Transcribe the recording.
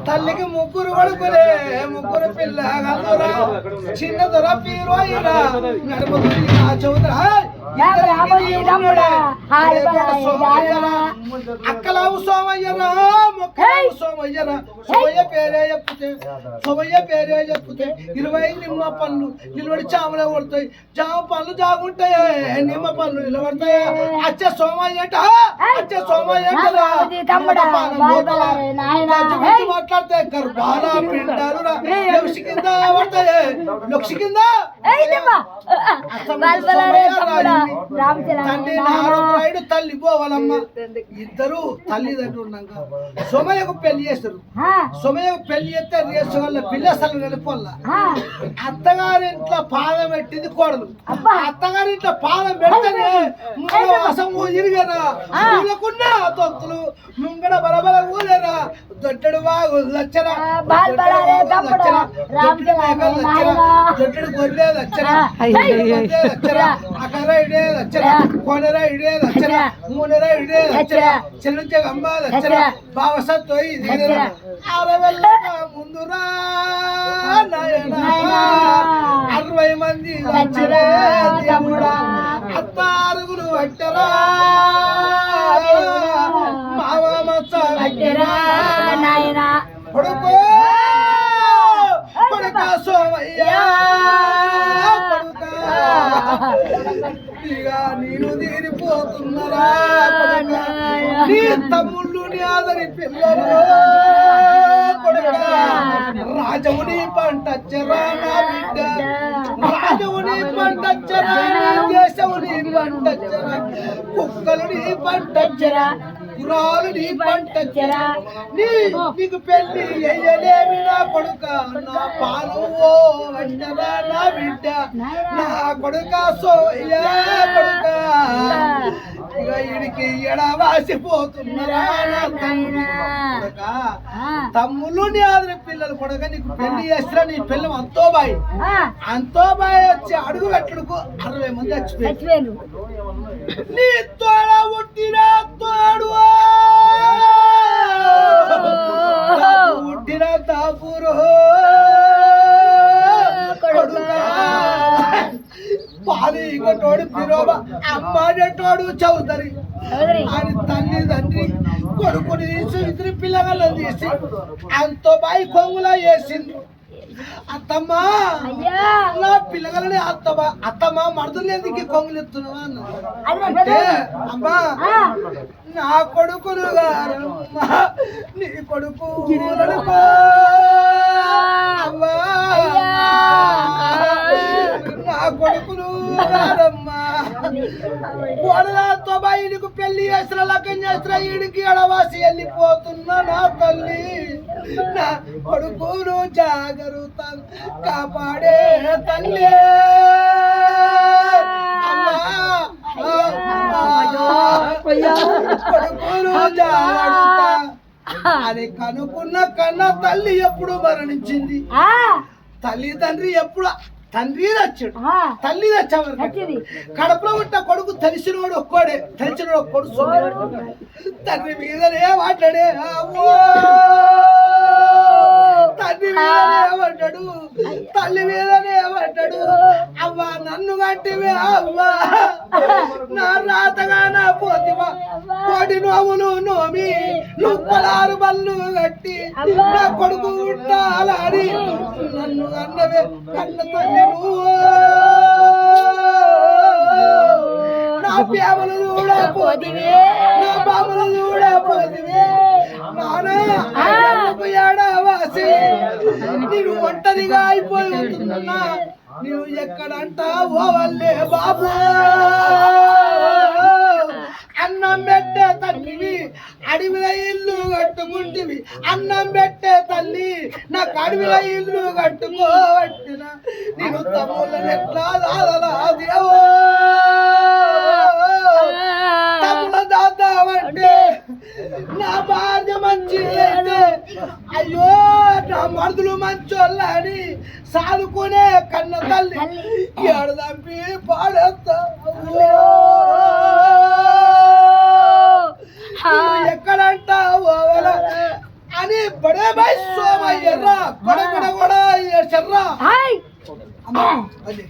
తల్లికి ముగ్గురు కొడుకులే ముగ్గురు పిల్లగలురా చిన్న దొర పీరోయిరా నడుము చౌదరా అక్కలావు సోమయ్యరా మొక్కలావు సోమయ్యరా సోమయ్య పేరే చెప్పుతే 20 నిమ్మ పళ్ళు నిలబడి చామలే కొడతాయి జామ పళ్ళు జాగుంటాయి నిమ్మ పళ్ళు నిలబడతాయి అచ్చే సోమయ్యట అచ్చే సోమయ్యటరా మాట్లాడితే గర్భాల పిండాలు లక్ష కింద పడతాయి లక్ష కింద తండ్రి నారాయణుడు తల్లి పోవాలమ్మ ఇద్దరు తల్లిదండ్రులు ఉన్నాక సోమయ్యకు పెళ్లి చేస్తారు సోమయ్యకు పెళ్లి చేస్తే రేసు వల్ల పిల్లసలు కలిపోల్ల అత్తగారింట్లో పాదం పెట్టింది కోడలు అత్తగారింట్లో పాదం పెడితేనే వాసము ఇరిగరా పూలకున్న తొత్తులు ముంగడ బలబల ఊరేరా దొడ్డడు బాగు లచ్చరా దొడ్డడు గొర్రె లచ్చరా అకర ఇడే లచ్చరా కొనర ఇడే లచ్చరా మూనర ఇడే లచ్చరా చెల్లుంచే గంబ లచ్చరా బావసత్తోయి అరవల్ల ముందురా నాయనా 60 మంది లచ్చరే దేవుడా అత్తారుగులు అట్టరా మావ మచ్చ అట్టరా నాయనా కొడుకో కొడుక సోమయ్యా కొడుక ఇక నేను తీరిపోతున్నరా నీ తమ్ముళ్ళు నీ ఆదరి పిల్లలు కొడుక రాజముని పంటచ్చరా నా బిడ్డ రాజముని పంటచ్చరా దేశముని పంటచ్చరా కుక్కలు నీ పంటచ్చరా గురాలు నీ పంటచ్చరా నీకు పెళ్లి అయ్యలేమి నా కొడుక నా పాలు వండరా నా బిడ్డ నా కొడుక సోయ్యా కొడుక ఇక వీడికి ఎడవాసిపోతున్నారా కొడుక తమ్ముళ్ళు నీ ఆదరి పిల్లలు కొడుక నీకు పెళ్లి చేస్తారా నీ పిల్లం అంతో బాయి వచ్చి అడుగు పెట్టడుకు 60 మంది చచ్చిపోయారు నీ తోడ పుట్టిన తోడు పుట్టిన తాపురు పాలిగటోడు పిరోబా అమ్మాడేటోడు చౌదరి అని తల్లి తండ్రి కొడుకుని తీసి ఇద్దరు పిల్లగాళ్ళని తీసి అంతో బాయి కొంగులా వేసింది అత్తమ్మ నా పిల్లగాలని అత్తమ్మ మరదలు ఎందుకు కొంగులు ఎత్తున్నావా అంటే అమ్మా నా కొడుకులు గారమ్మా నీ కొడుకు అమ్మా నా కొడుకులు గారమ్మా కోడలతో బయటకు పెళ్లి చేసిన లగ్గం చేసిన ఈడికి ఎడవాసి వెళ్ళిపోతున్నా నా తల్లి నా కొడుకును జాగ్రత్త కాపాడే తల్లి కొడుకును జాగ్రత్త అది కనుక్కున్న కన్నా తల్లి ఎప్పుడు మరణించింది తల్లి తండ్రి ఎప్పుడు తండ్రి తెచ్చాడు తల్లి తెచ్చాడు కడపలో ఉన్న కొడుకు తెలిసినోడు ఒక్కోడే తెలిసినోడు ఒక్కడు తండ్రి మీదనే మాట్లాడే తండ్రి మీదనే ఏమంటాడు తల్లి మీదనే ఏమంటాడు అవ్వా నన్ను కంటివే అవ్వా నా రాతగా నా పోతివా కోటి నోములు నోమి లుప్పలారు బళ్ళు కట్టి నా కొడుకు ఉండాలని నన్ను అన్నవే కన్న తల్లి నా ప్రేమలు చూడపోతివే నా బాబులు చూడపోతివే నాన్నకు ఏడవాసి నేను ఒంటరిగా అయిపోయి ఉంటున్నా నువ్వు ఎక్కడంటా ఓవల్లే బాబు అన్నం పెట్టే తల్లివి అడవిలో ఇల్లు కట్టుకుంటివి అన్నం పెట్టే తల్లి నాకు అడవిలో ఇల్లు కట్టుకోవట్టిన నేను తమ్ముళ్ళని ఎట్లా దాదలా దేవో తమ్ముళ్ళ దాదావంటే నా భార్య మంచి అయితే అయ్యో నా మరుదులు మంచోళ్ళని సాదుకునే కన్న తల్లి ఏడదంపి పాడేస్తా ఎక్కడంట అని బడే బాయ్ సోమయ్యర్రా కొడ కొడ కొడ ఎర్రా హాయ్ అమ్మా అది